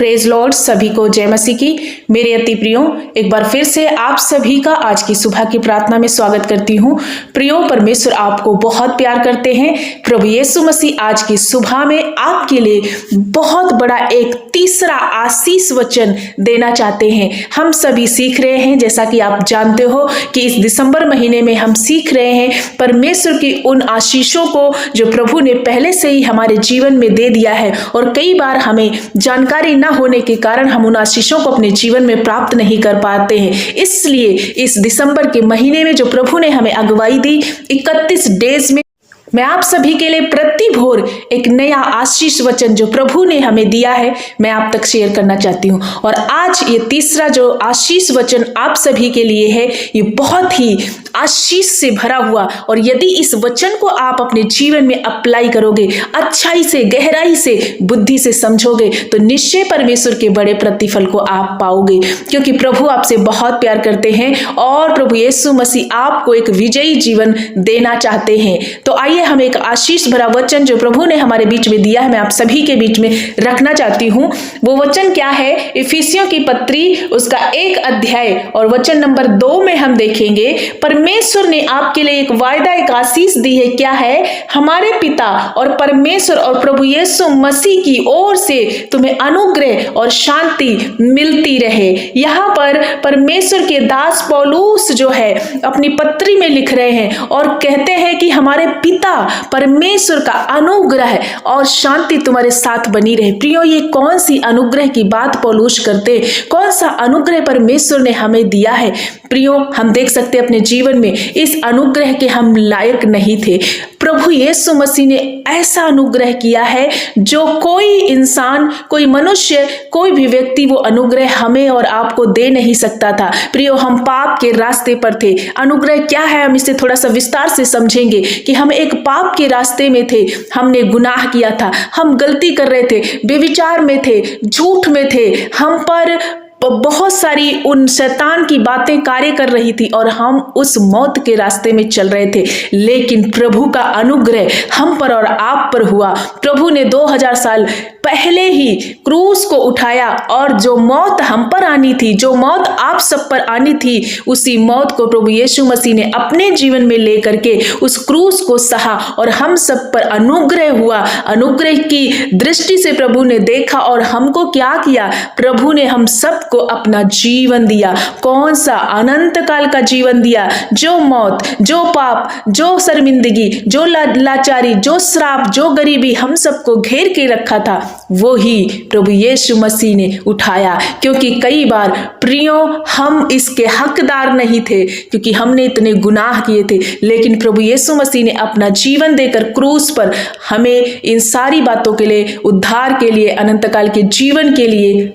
Praise Lord, सभी को जय मसीह की। मेरे अति प्रियो, एक बार फिर से आप सभी का आज की सुबह की प्रार्थना में स्वागत करती हूँ। प्रियो, परमेश्वर आपको बहुत प्यार करते हैं। प्रभु यीशु मसीह आज की सुबह में आपके लिए बहुत बड़ा एक तीसरा आशीष वचन देना चाहते हैं। हम सभी सीख रहे हैं, जैसा कि आप जानते हो कि इस दिसंबर महीने में हम सीख रहे हैं परमेश्वर की उन आशीषों को जो प्रभु ने पहले से ही हमारे जीवन में दे दिया है, और कई बार हमें जानकारी न होने के कारण हम उन आशीषों को अपने जीवन में प्राप्त नहीं कर पाते हैं। इसलिए इस दिसंबर के महीने में जो प्रभु ने हमें अगुवाई दी 31 डेज में मैं आप सभी के लिए प्रति भोर एक नया आशीष वचन जो प्रभु ने हमें दिया है मैं आप तक शेयर करना चाहती हूँ। और आज ये तीसरा जो आशीष वचन आप सभी के लिए है, ये बहुत ही आशीष से भरा हुआ, और यदि इस वचन को आप अपने जीवन में अप्लाई करोगे, अच्छाई से, गहराई से, बुद्धि से समझोगे, तो निश्चय परमेश्वर के बड़े प्रतिफल को आप पाओगे, क्योंकि प्रभु आपसे बहुत प्यार करते हैं और प्रभु यीशु मसीह आपको एक विजयी जीवन देना चाहते हैं। तो आइए हम एक आशीष भरा वचन जो प्रभु ने हमारे बीच में दिया है मैं आप सभी के बीच में रखना चाहती हूँ। वो वचन क्या है? इफिसियों की पत्री उसका 1 अध्याय और वचन नंबर 2 में हम देखेंगे परमेश्वर ने आपके लिए एक वायदा, एक आशीष दी है। क्या है? हमारे पिता और परमेश्वर और प्रभु यीशु मसीह की ओर से तुम्हें अनुग्रह और शांति मिलती रहे। यहाँ पर परमेश्वर के दास पौलुस जो है अपनी पत्री में लिख रहे हैं और कहते हैं कि हमारे पिता परमेश्वर का अनुग्रह और शांति तुम्हारे साथ बनी रहे। प्रियो, ये कौन सी अनुग्रह की बात पौलुस करते? कौन सा अनुग्रह परमेश्वर ने हमें दिया है? प्रियो, हम देख सकते अपने जीवन में इस अनुग्रह के हम लायक नहीं थे। प्रभु यीशु मसीह ने ऐसा अनुग्रह किया है जो कोई इंसान, कोई मनुष्य, कोई भी व्यक्ति वो अनुग्रह हमें और आपको दे नहीं सकता था। प्रियो, हम पाप के रास्ते पर थे। अनुग्रह क्या है हम इसे थोड़ा सा विस्तार से समझेंगे कि हम एक पाप के रास्ते में थे, हमने गुनाह किया था, हम गलती कर रहे थे, बेविचार में थे, झूठ में थे, हम पर बहुत सारी उन शैतान की बातें कार्य कर रही थी और हम उस मौत के रास्ते में चल रहे थे। लेकिन प्रभु का अनुग्रह हम पर और आप पर हुआ। प्रभु ने 2000 साल पहले ही क्रूस को उठाया और जो मौत हम पर आनी थी, जो मौत आप सब पर आनी थी, उसी मौत को प्रभु यीशु मसीह ने अपने जीवन में लेकर के उस क्रूस को सहा और हम सब पर अनुग्रह हुआ। अनुग्रह की दृष्टि से प्रभु ने देखा और हमको क्या किया? प्रभु ने हम सब को अपना जीवन दिया। कौन सा? अनंत काल का जीवन दिया। जो मौत, जो पाप, जो शर्मिंदगी, जो लाचारी, जो श्राप, जो गरीबी हम सबको घेर के रखा था, वो ही प्रभु यीशु मसीह ने उठाया। क्योंकि कई बार प्रियो हम इसके हकदार नहीं थे, क्योंकि हमने इतने गुनाह किए थे, लेकिन प्रभु यीशु मसीह ने अपना जीवन देकर क्रूस पर हमें इन सारी बातों के लिए, उद्धार के लिए, अनंत काल के जीवन के लिए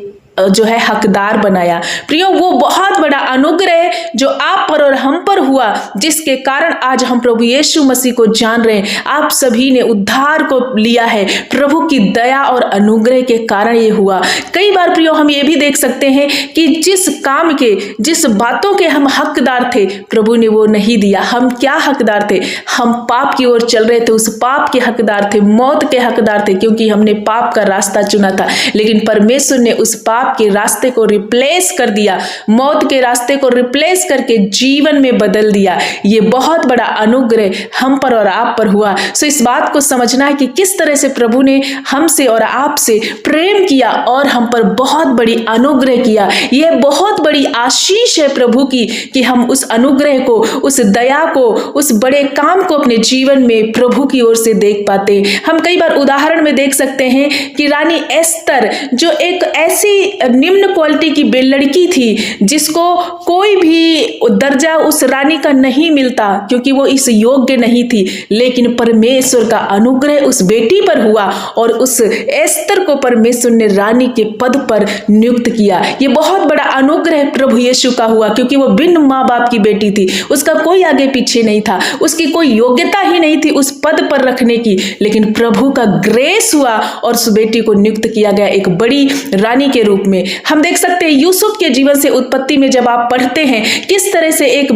जो है हकदार बनाया। प्रियो, वो बहुत बड़ा अनुग्रह जो आप पर और हम पर हुआ, जिसके कारण आज हम प्रभु यीशु मसीह को जान रहे हैं। आप सभी ने उद्धार को लिया है, प्रभु की दया और अनुग्रह के कारण ये हुआ। कई बार प्रियो हम ये भी देख सकते हैं कि जिस काम के, जिस बातों के हम हकदार थे, प्रभु ने वो नहीं दिया। हम क्या हकदार थे? हम पाप की ओर चल रहे थे, उस पाप के हकदार थे, मौत के हकदार थे, क्योंकि हमने पाप का रास्ता चुना था। लेकिन परमेश्वर ने उस पाप के रास्ते को रिप्लेस कर दिया, मौत के रास्ते को रिप्लेस करके जीवन में बदल दिया। ये बहुत बड़ा अनुग्रह हम पर और आप पर हुआ। सो इस बात को समझना है कि किस तरह से प्रभु ने हमसे और आपसे प्रेम किया और हम पर बहुत बड़ी अनुग्रह किया। यह बहुत बड़ी आशीष है प्रभु की कि हम उस अनुग्रह को, उस दया को, उस बड़े काम को अपने जीवन में प्रभु की ओर से देख पाते। हम कई बार उदाहरण में देख सकते हैं कि रानी एस्तर जो एक ऐसी निम्न क्वालिटी की लड़की थी जिसको कोई भी दर्जा उस रानी का नहीं मिलता, क्योंकि वो इस योग्य नहीं थी, लेकिन परमेश्वर का अनुग्रह उस बेटी पर हुआ और उस एस्तर को परमेश्वर ने रानी के पद पर नियुक्त किया। ये बहुत बड़ा अनुग्रह प्रभु यीशु का हुआ, क्योंकि वो बिन माँ बाप की बेटी थी, उसका कोई आगे पीछे नहीं था, उसकी कोई योग्यता ही नहीं थी उस पद पर रखने की, लेकिन प्रभु का ग्रेस हुआ और उस बेटी को नियुक्त किया गया एक बड़ी रानी के रूप में। हम देख सकते हैं यूसुफ के जीवन से उत्पत्ति में जब आप पढ़ते हैं किस तरह से एक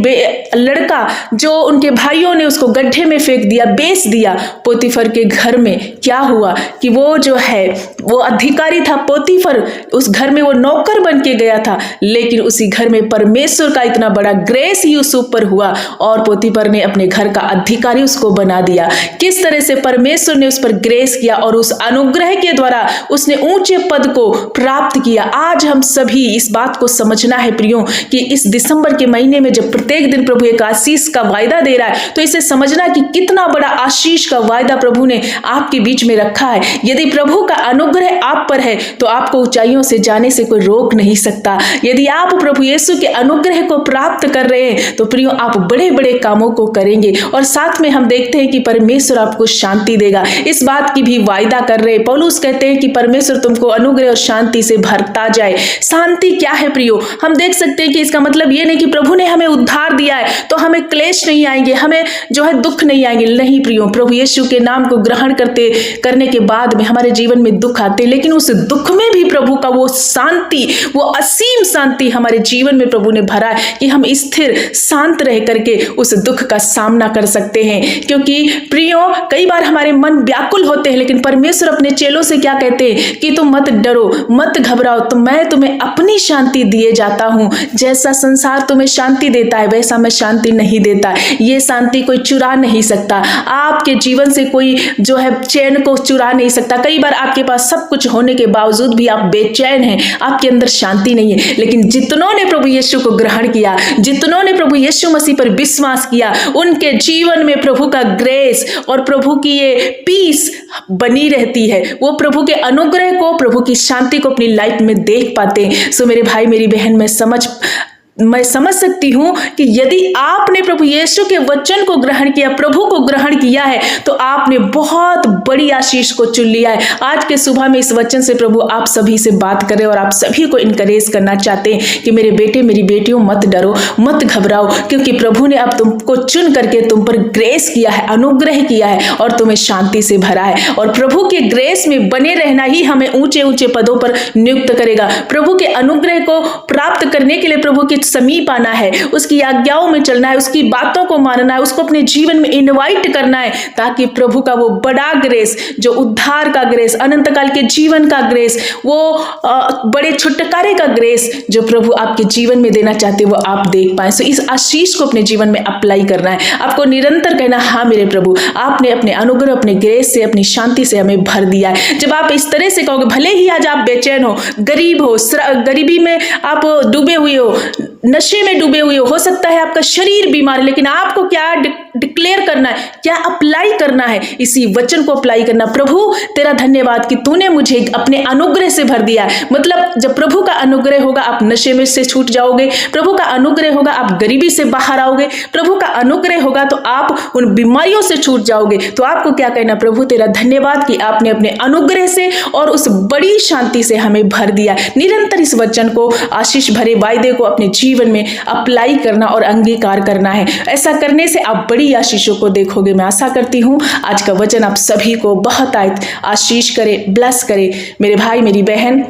लड़का जो उनके भाइयों ने उसको गड्ढे में फेंक दिया, बेच दिया, पोतीफर के घर में क्या हुआ कि वो जो है वो अधिकारी था, पोतीफर उस घर में वो नौकर बन के गया था, लेकिन उसी घर में परमेश्वर का इतना बड़ा ग्रेस यूसुफ पर हुआ और पोतीफर ने अपने घर का अधिकारी उसको बना दिया। किस तरह से परमेश्वर ने उस पर ग्रेस किया और उस अनुग्रह के द्वारा उसने ऊंचे पद को प्राप्त किया। आज हम सभी इस बात को समझना है प्रियो कि इस दिसंबर के महीने में जब प्रत्येक दिन प्रभु एक आशीष का वायदा दे रहा है तो इसे समझना कि कितना बड़ा आशीष का वायदा प्रभु ने आपके बीच में रखा है। यदि प्रभु का अनुग्रह आप पर है तो आपको ऊंचाइयों से जाने से कोई रोक नहीं सकता। यदि आप प्रभु यीशु के अनुग्रह को प्राप्त कर रहे हैं तो प्रियो आप बड़े बड़े कामों को करेंगे और साथ में हम देखते हैं कि परमेश्वर आपको शांति देगा। इस बात की भी वायदा कर रहे हैं। पौलुस कहते हैं कि परमेश्वर तुमको अनुग्रह और शांति से भरता जाए। शांति क्या है प्रियो? हम देख सकते हैं कि इसका मतलब ये नहीं कि प्रभु ने हमें उद्धार दिया है तो हमें क्लेश नहीं आएंगे, हमें जो है दुख नहीं आएंगे। नहीं प्रियो, प्रभु यीशु के नाम को ग्रहण करने के बाद में हमारे जीवन में दुख आते, लेकिन उस दुख में भी प्रभु का वो शांति, वो असीम शांति हमारे जीवन में प्रभु ने भरा है कि हम स्थिर शांत रह करके उस दुख का सामना कर सकते हैं। क्योंकि प्रियो कई बार हमारे मन व्याकुल होते हैं, लेकिन परमेश्वर अपने चेलों से क्या कहते हैं कि तुम मत डरो, मत घबराओ, तो मैं तुम्हें अपनी शांति दिए जाता हूं। जैसा संसार तुम्हें शांति देता है वैसा मैं शांति नहीं देता। ये शांति कोई चुरा नहीं सकता। आपके जीवन से कोई जो है चैन को चुरा नहीं सकता। कई बार आपके पास सब कुछ होने के बावजूद भी आप बेचैन हैं, आपके अंदर शांति नहीं है। लेकिन जितनों ने प्रभु यीशु को ग्रहण किया, जितनों ने प्रभु यीशु मसीह पर विश्वास किया, उनके जीवन में प्रभु का ग्रेस और प्रभु की ये पीस बनी रहती है। वो प्रभु के अनुग्रह को, प्रभु की शांति को अपनी लाइफ में देख पाते हैं। सो मेरे भाई मेरी बहन, मैं समझ सकती हूं कि यदि आपने प्रभु यीशु के वचन को ग्रहण किया, प्रभु को ग्रहण किया है, तो आपने बहुत बड़ी आशीष को चुन लिया है। आज के सुबह में इस वचन से प्रभु आप सभी से बात कर रहे हैं और आप सभी को इनकरेज करना चाहते हैं कि मेरे बेटे मेरी बेटियों मत डरो, मत घबराओ, क्योंकि प्रभु ने अब तुमको चुन करके तुम पर ग्रेस किया है, अनुग्रह किया है और तुम्हें शांति से भरा है। और प्रभु के ग्रेस में बने रहना ही हमें ऊंचे ऊंचे पदों पर नियुक्त करेगा। प्रभु के अनुग्रह को प्राप्त करने के लिए प्रभु के समीप आना है, उसकी आज्ञाओं में चलना है, उसकी बातों को मानना है, उसको अपने जीवन में इनवाइट करना है, ताकि प्रभु का वो बड़ा ग्रेस, जो उद्धार का ग्रेस, अनंत काल के जीवन का ग्रेस, वो बड़े छुटकारे का ग्रेस जो प्रभु आपके जीवन में देना चाहते वो आप देख पाए। सो इस आशीष को अपने जीवन में अप्लाई करना है। आपको निरंतर कहना, हाँ मेरे प्रभु, आपने अपने अनुग्रह, अपने ग्रेस से, अपनी शांति से हमें भर दिया है। जब आप इस तरह से कहोगे, भले ही आज आप बेचैन हो, गरीब हो, गरीबी में आप डूबे हुए हो, नशे में डूबे हुए हो सकता है आपका शरीर बीमार है, लेकिन आपको क्या डिक्लेयर करना है, क्या अप्लाई करना है? इसी वचन को अप्लाई करना। प्रभु तेरा धन्यवाद कि तूने मुझे अपने अनुग्रह से भर दिया है। मतलब जब प्रभु का अनुग्रह होगा आप नशे में से छूट जाओगे, प्रभु का अनुग्रह होगा आप गरीबी से बाहर आओगे, प्रभु का अनुग्रह होगा तो आप उन बीमारियों से छूट जाओगे। तो आपको क्या कहना? प्रभु तेरा धन्यवाद कि आपने अपने अनुग्रह से और उस बड़ी शांति से हमें भर दिया। निरंतर इस वचन को, आशीष भरे वायदे को अपने जीवन में अप्लाई करना और अंगीकार करना है। ऐसा करने से आप बड़ी आशीषों को देखोगे। मैं आशा करती हूं आज का वचन आप सभी को बहुत आशीष करे, ब्लेस करे। मेरे भाई मेरी बहन,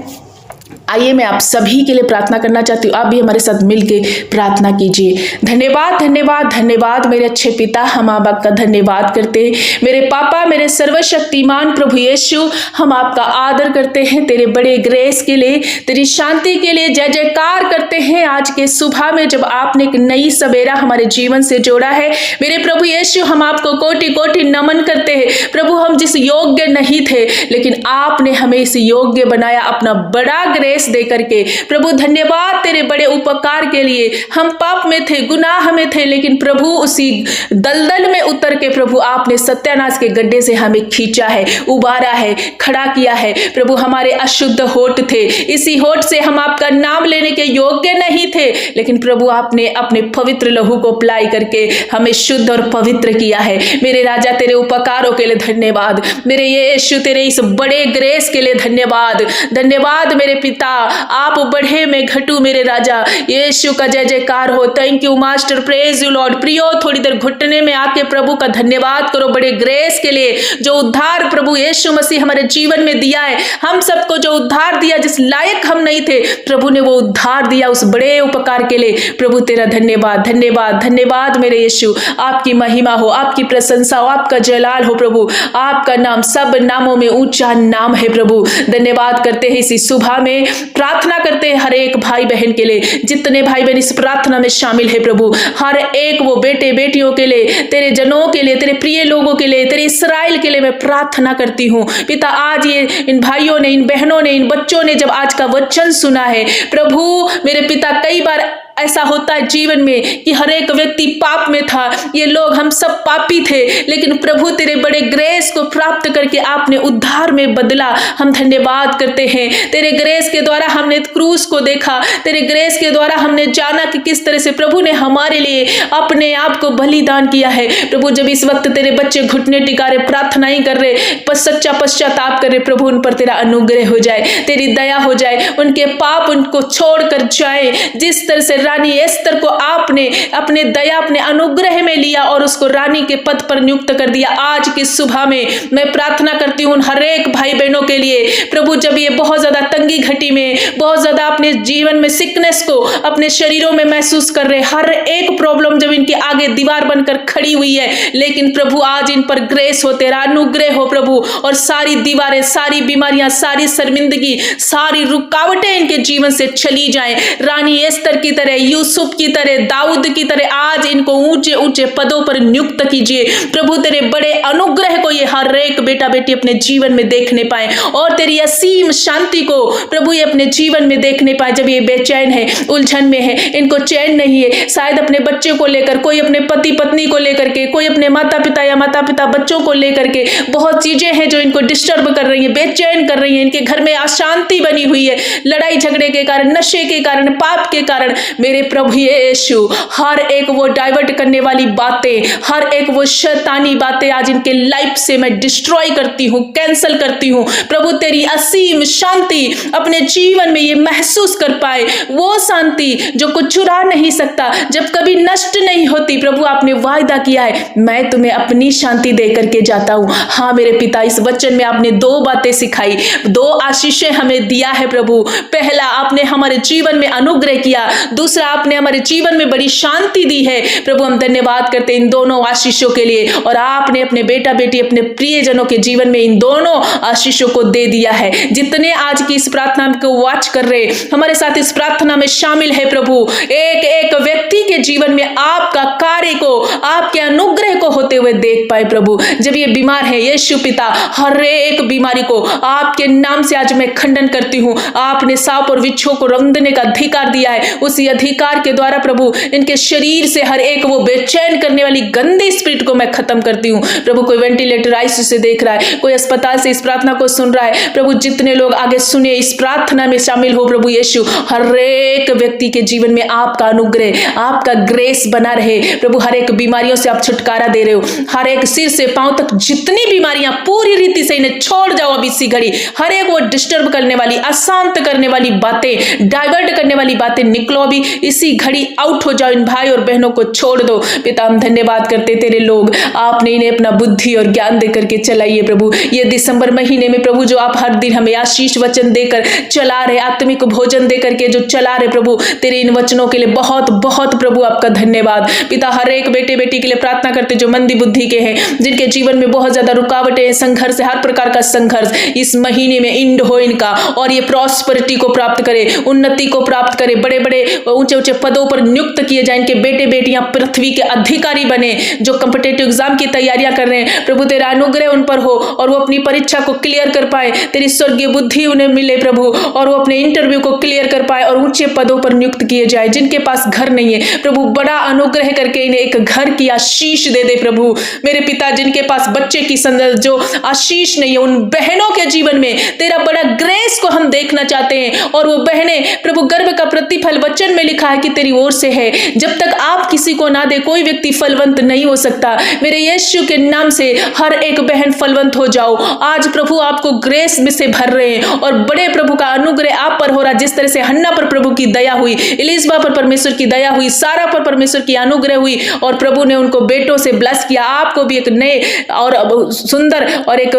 आइए मैं आप सभी के लिए प्रार्थना करना चाहती हूँ। आप भी हमारे साथ मिलके प्रार्थना कीजिए। धन्यवाद धन्यवाद धन्यवाद मेरे अच्छे पिता, हम आपका धन्यवाद करते हैं। मेरे पापा, मेरे सर्वशक्तिमान प्रभु यीशु, हम आपका आदर करते हैं तेरे बड़े ग्रेस के लिए, तेरी शांति के लिए जय जयकार करते हैं। आज के सुबह में जब आपने एक नई सवेरा हमारे जीवन से जोड़ा है, मेरे प्रभु यीशु, हम आपको कोटि कोटि नमन करते हैं। प्रभु हम जिस योग्य नहीं थे, लेकिन आपने हमें इस योग्य बनाया अपना बड़ा ग्रेस दे करके। प्रभु धन्यवाद तेरे बड़े उपकार के लिए। हम पाप में थे, गुनाह में थे, लेकिन प्रभु उसी दलदल में उतर के प्रभु आपने सत्यानाश के गड्ढे से हमें खींचा है, उबारा है, खड़ा किया है। प्रभु हमारे अशुद्ध होठ थे, इसी होठ से हम आपका नाम लेने के योग्य नहीं थे, लेकिन प्रभु आपने अपने पवित्र लहू को अप्लाई करके हमें शुद्ध और पवित्र किया है। मेरे राजा तेरे उपकारों के लिए धन्यवाद। मेरे यीशु तेरे इस बड़े ग्रेस के लिए धन्यवाद। धन्यवाद मेरे पिता, पिता, आप बढ़े मैं घटू मेरे राजा। यीशु का जय जयकार हो। Thank you master, praise you Lord. प्रियो, थोड़ी देर घुटने में आके प्रभु का धन्यवाद करो बड़े ग्रेस के लिए, जो उद्धार प्रभु यीशु मसीह हमारे जीवन में दिया है। हम सबको जो उद्धार दिया, जिस लायक हम नहीं थे, प्रभु ने वो उद्धार दिया, उस बड़े उपकार के लिए प्रभु तेरा धन्यवाद, धन्यवाद, धन्यवाद मेरे यीशु। आपकी महिमा हो, आपकी प्रशंसा हो, आपका जलाल हो प्रभु। आपका नाम सब नामों में ऊंचा नाम है प्रभु। धन्यवाद करते हैं इसी सुबह में, प्रार्थना करते हैं हर एक भाई बहन के लिए, जितने भाई बहन इस प्रार्थना में शामिल है प्रभु, हर एक वो बेटे बेटियों के लिए, तेरे जनों के लिए, तेरे प्रिय लोगों के लिए, तेरे इस्राएल के लिए मैं प्रार्थना करती हूँ पिता। आज ये इन भाइयों ने, इन बहनों ने, इन बच्चों ने जब आज का वचन सुना है प्रभु मेरे पिता, कई बार ऐसा होता है जीवन में कि हर एक व्यक्ति पाप में था, ये लोग हम सब पापी थे, लेकिन प्रभु तेरे बड़े ग्रेस को प्राप्त करके आपने उद्धार में बदला। हम धन्यवाद करते हैं, तेरे ग्रेस के द्वारा हमने क्रूस को देखा, तेरे ग्रेस के द्वारा हमने जाना कि किस तरह से प्रभु ने हमारे लिए अपने आप को बलिदान किया है। प्रभु जब इस वक्त तेरे बच्चे घुटने टिका रहे, प्रार्थनाएं कर रहे, सच्चा पश्चाताप कर रहे, प्रभु उन पर तेरा अनुग्रह हो जाए, तेरी दया हो जाए, उनके पाप उनको छोड़कर जाए। जिस तरह से रानी एस्तर को आपने अपने दया, अपने अनुग्रह में लिया और उसको रानी के पद पर नियुक्त कर दिया, आज की सुबह में मैं प्रार्थना करती हूँ हर एक भाई बहनों के लिए प्रभु, जब ये बहुत ज्यादा तंगी घटी में, बहुत ज्यादा अपने जीवन में सिकनेस को अपने शरीरों में महसूस कर रहे, हर एक प्रॉब्लम जब इनके आगे दीवार बनकर खड़ी हुई है, लेकिन प्रभु आज इन पर ग्रेस हो, तेरा अनुग्रह हो प्रभु, और सारी दीवारें, सारी बीमारियां, सारी शर्मिंदगी, सारी रुकावटें इनके जीवन से चली जाएं। रानी एस्तर की तरह, यूसुफ की तरह, दाऊद की तरह आज इनको ऊंचे ऊंचे पदों पर नियुक्त कीजिए प्रभु। तेरे बड़े अनुग्रह को ये हर एक बेटा बेटी अपने जीवन में देखने पाए, और तेरी असीम शांति को प्रभु ये अपने जीवन में देखने पाए। जब ये बेचैन है, उलझन में है, इनको चैन नहीं है, शायद अपने बच्चे को लेकर, कोई अपने पति पत्नी को लेकर के, कोई अपने माता पिता या माता पिता बच्चों को लेकर के, बहुत चीजें हैं जो इनको डिस्टर्ब कर रही है, बेचैन कर रही है, इनके घर में अशांति बनी हुई है, लड़ाई झगड़े के कारण, नशे के कारण, पाप के कारण। मेरे प्रभु यीशु, हर एक वो डाइवर्ट करने वाली बातें, हर एक वो शैतानी बातें आज इनके लाइफ से मैं डिस्ट्रॉय करती हूँ, कैंसल करती हूँ प्रभु। तेरी असीम शांति अपने जीवन में ये महसूस कर पाए, वो शांति जो कुछ चुरा नहीं सकता, जब कभी नष्ट नहीं होती। प्रभु आपने वायदा किया है, मैं तुम्हें अपनी शांति दे करके जाता हूँ। हाँ मेरे पिता, इस वचन में आपने दो बातें सिखाई, दो आशीषें हमें दिया है प्रभु। पहला, आपने हमारे जीवन में अनुग्रह किया, दूसरा आपने हमारे जीवन में बड़ी शांति दी है प्रभु। हम धन्यवाद करते हैं इन दोनों आशीषों के लिए, और आपने अपने बेटा बेटी, अपने प्रियजनों के जीवन में इन दोनों आशीषों को दे दिया है। जितने आज की इस प्रार्थना को वॉच कर रहे, हमारे साथ इस प्रार्थना में शामिल है प्रभु, एक एक व्यक्ति के जीवन में आपका कार्य को, आपके अनुग्रह को होते हुए देख पाए प्रभु। जब ये बीमार है यीशु पिता, हर एक बीमारी को आपके नाम से आज मैं खंडन करती हूँ। आपने सांप और बिच्छू को रौंदने का अधिकार दिया है, उसी अधिकार के द्वारा प्रभु इनके शरीर से हर एक वो बेचैन करने वाली गंदी स्पिरिट को मैं खत्म करती हूँ प्रभु। कोई वेंटिलेटर आईसीयू से देख रहा है, कोई अस्पताल से इस प्रार्थना को सुन रहा है प्रभु, जितने लोग आगे सुने इस प्रार्थना में शामिल हो प्रभु यीशु, हर एक व्यक्ति के जीवन में आपका अनुग्रह, आपका ग्रेस बना रहे प्रभु। हर एक बीमारियों से आप छुटकारा दे रहे हो, हर एक सिर से पांव तक जितनी बीमारियां, पूरी रीति से इन्हें छोड़ जाओ अभी इसी घड़ी। हर एक वो डिस्टर्ब करने वाली, अशांत करने वाली बातें, डाइवर्ट करने वाली बातें निकलो अभी इसी घड़ी, आउट हो जाओ। इन भाई और बहनों को छोड़ दो पिता। हम धन्यवाद करते तेरे लोग, आपने इन्हें अपना बुद्धि और ज्ञान दे करके चलाइए प्रभु। ये दिसंबर महीने में प्रभु जो आप हर दिन हमें आशीष वचन देकर चला रहे, आत्मिक भोजन दे करके जो चला रहे प्रभु, तेरे इन वचनों के लिए बहुत बहुत प्रभु आपका धन्यवाद पिता। हर एक बेटे बेटी के लिए प्रार्थना करते जो मंदी बुद्धि के हैं, जिनके जीवन में बहुत ज्यादा रुकावटें, संघर्ष, हर प्रकार का संघर्ष इस महीने में इंड हो इनका, और ये प्रॉस्पेरिटी को प्राप्त करे, उन्नति को प्राप्त करे, बड़े बड़े ऊंचे ऊंचे पदों पर नियुक्त किए जाए। इनके बेटे बेटियां पृथ्वी के अधिकारी बने, जो कॉम्पिटिटिव एग्जाम की तैयारियां कर रहे हैं प्रभु, तेरा अनुग्रह उन पर हो और वो अपनी परीक्षा को क्लियर कर पाए, तेरी स्वर्गीय बुद्धि उन्हें मिले प्रभु, और वो अपने इंटरव्यू को क्लियर कर पाए और ऊंचे पदों पर नियुक्त किए जाए। जिनके पास घर नहीं है प्रभु, बड़ा अनुग्रह करके इन्हें एक घर की आशीष दे दे प्रभु। मेरे पिता, जिनके पास बच्चे की जो आशीष नहीं है, उन बहनों के जीवन में तेरा बड़ा ग्रेस को हम देखना चाहते हैं, और वो बहनें प्रभु गर्भ का प्रतिफल वचन में लिखा है कि तेरी ओर से है। जब तक आप किसी को ना दे कोई व्यक्ति फलवंत नहीं हो सकता। मेरे यीशु के नाम से हर एक बहन फलवंत हो जाओ। आज प्रभु आपको ग्रेस में से भर रहे हैं और बड़े प्रभु का अनुग्रह आप पर हो रहा। जिस तरह से हन्ना पर प्रभु की दया हुई, एलिसबा पर परमेश्वर की दया हुई, सारा पर परमेश्वर की अनुग्रह हुई और प्रभु ने उनको बेटों से ब्लेस किया। आपको भी एक नए और सुंदर और एक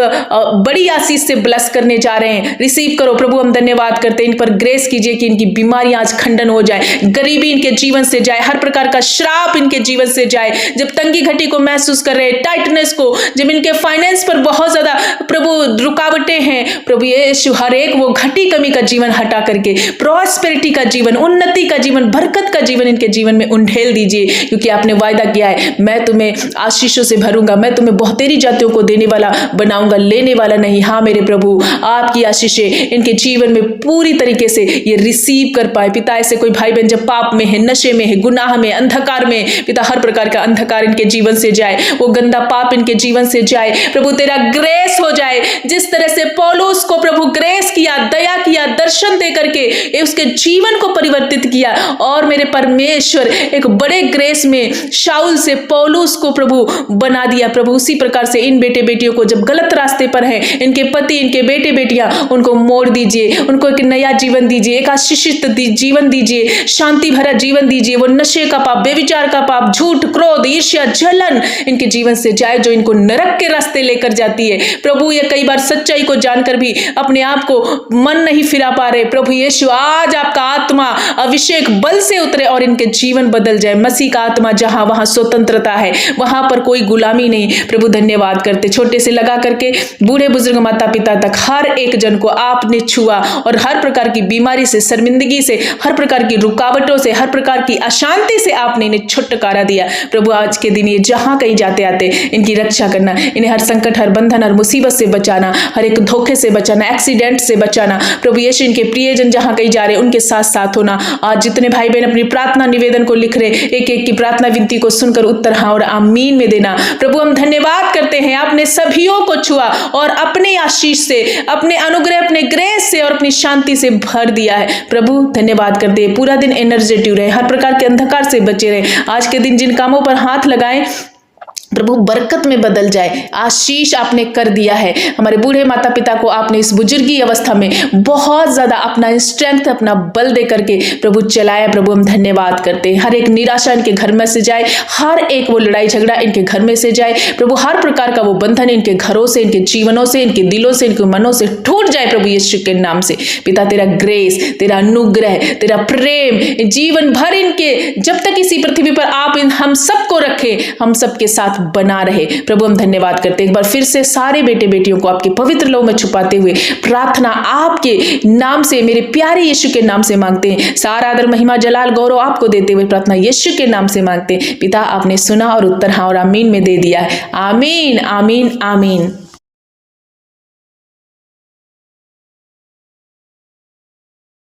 बड़ी आशीष से ब्लेस करने जा रहे हैं। रिसीव करो प्रभु, हम धन्यवाद करते हैं। इन पर ग्रेस कीजिए कि इनकी बीमारियां आज खंडन हो जाए, गरीबी इनके जीवन से जाए, हर प्रकार का श्राप इनके जीवन से जाए। जब तंगी घटी को महसूस कर रहे हैं, टाइटनेस को, जब इनके फाइनेंस पर बहुत ज्यादा प्रभु रुकावटें हैं, प्रभु यीशु हर एक वो घटी कमी का जीवन हटा करके प्रॉस्पेरिटी का जीवन, उन्नति का जीवन, बरकत का जीवन इनके जीवन में उंडेल दीजिए। क्योंकि आपने वायदा किया है, मैं तुम्हें आशीषों से भरूंगा, मैं तुम्हें बहुतेरी जातियों को देने वाला बनाऊंगा, लेने वाला नहीं। हाँ मेरे प्रभु, आपकी आशीषें इनके जीवन में पूरी तरीके से ये रिसीव कर पाए। पिता, ऐसे कोई भाई बहन जब पाप में है, नशे में है, गुनाह में, अंधकार में, पिता हर प्रकार का अंधकार इनके जीवन से जाए, वो गंदा पाप इनके जीवन से जाए। प्रभु तेरा ग्रेस हो जाए। जिस तरह से पौलुस को प्रभु ग्रेस किया, दया किया, दर्शन दे करके उसके जीवन को परिवर्तित किया और मेरे परमेश्वर एक बड़े ग्रेस में शाऊल से पौलुस को प्रभु बना दिया। प्रभु उसी प्रकार से इन बेटे बेटियों को जब गलत रास्ते पर है, इनके पति, इनके बेटे बेटियां, उनको मोड़ दीजिए, उनको एक नया जीवन दीजिए, एक आशीषित जीवन दीजिए, शांति भरा जीवन दीजिए। वो नशे का पाप, बेविचार का पाप, झूठ, क्रोध, ईर्ष्या, जलन इनके जीवन से जाए जो इनको नरक के रास्ते लेकर जाती है। प्रभु ये कई बार सच्चाई को जानकर भी अपने आप को मन नहीं फिरा पा रहे। प्रभु यीशु आज आपका आत्मा अभिषेक बल से उतरे और इनके जीवन बदल जाए। मसीह का आत्मा जहां वहां स्वतंत्रता है, वहां पर कोई गुलामी नहीं। प्रभु धन्यवाद करते, छोटे से लगा करके बूढ़े बुजुर्ग माता पिता तक हर एक जन को आपने छुआ और हर प्रकार की बीमारी से, शर्मिंदगी से, हर प्रकार की रुकावटों से, हर प्रकार की अशांति से आपने इन्हें छुटकारा दिया। प्रभु आज के दिन ये जहां कहीं जाते आते इनकी रक्षा करना, इन्हें हर संकट, हर बंधन, हर मुसीबत से बचाना, हर एक धोखे से बचाना, एक्सीडेंट से बचाना। प्रभु यीशु इनके प्रियजन जहां कहीं जा रहे उनके साथ साथ होना। आज जितने भाई बहन अपनी प्रार्थना निवेदन को लिख रहे, एक एक की प्रार्थना विनती को सुनकर उत्तर हाँ और आमीन में देना। प्रभु हम धन्यवाद करते हैं, आपने सभीयों को छुआ और अपने आशीष से, अपने अनुग्रह, अपने ग्रेस से और अपनी शांति से भर दिया है। प्रभु धन्यवाद करते हैं। पूरा दिन एनर्जेटिव रहे, हर प्रकार के अंधकार से बचे रहे। आज के दिन जिन कामों पर हाथ लगाएं प्रभु बरकत में बदल जाए। आशीष आपने कर दिया है। हमारे बूढ़े माता पिता को आपने इस बुजुर्गी अवस्था में बहुत ज्यादा अपना स्ट्रेंथ, अपना बल दे करके प्रभु चलाया। प्रभु हम धन्यवाद करते हैं। हर एक निराशा इनके घर में से जाए, हर एक वो लड़ाई झगड़ा इनके घर में से जाए। प्रभु हर प्रकार का वो बंधन इनके घरों से, इनके जीवनों से, इनके दिलों से, इनके मनों से टूट जाए प्रभु यीशु के नाम से। पिता तेरा ग्रेस, तेरा अनुग्रह, तेरा प्रेम जीवन भर इनके, जब तक इसी पृथ्वी पर आप हम सबको रखे, हम सबके साथ बना रहे। प्रभु हम धन्यवाद करते हैं। एक बार फिर से सारे बेटे बेटियों को आपके पवित्र लहू में छुपाते हुए प्रार्थना आपके नाम से, मेरे प्यारे यीशु के नाम से मांगते हैं। सारा आदर, महिमा, जलाल, गौरव आपको देते हुए प्रार्थना यीशु के नाम से मांगते हैं। पिता आपने सुना और उत्तर हाँ और आमीन में दे दिया है। आमीन, आमीन, आमीन।